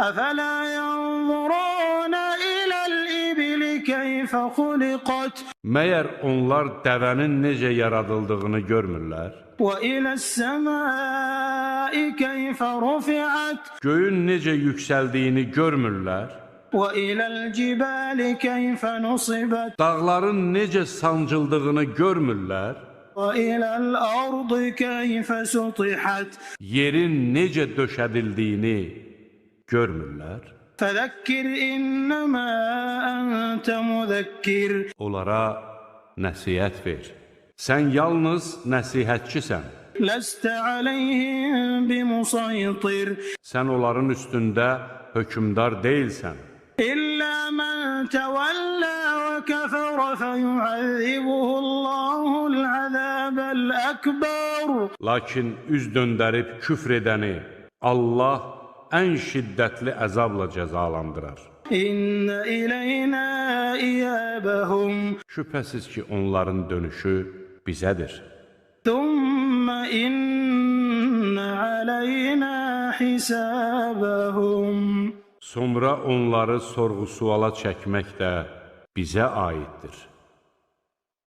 أفلا ينظرون إلى الإبل كيف خلقت Məyər onlar dəvənin necə yaradıldığını görmürlər? وإلى السماء كيف رفعت Göyün necə yüksəldiyini görmürlər? وإلى الجبال كيف نصبت Dağların necə sancıldığını görmürlər? وإلى الأرض كيف سطحت Yerin necə döşədildiyini görmürlər? فذكر إنما أنت مذكر Onlara nəsihət ver. Sən yalnız nəsihətçisən. لست عليهم بمسيطر Sən onların üstündə hökmdar deyilsən. إلا من تولى وكفر فيعذبه الله العذاب الأكبر Lakin üz döndərib küfr edəni Allah ən şiddətli əzabla cəzalandırar. إن إلينا إيابهم Şübhəsiz ki, onların dönüşü bizədir. ثم إن علينا حسابهم Sonra onları sorğu-suala çəkmək də bizə aiddir.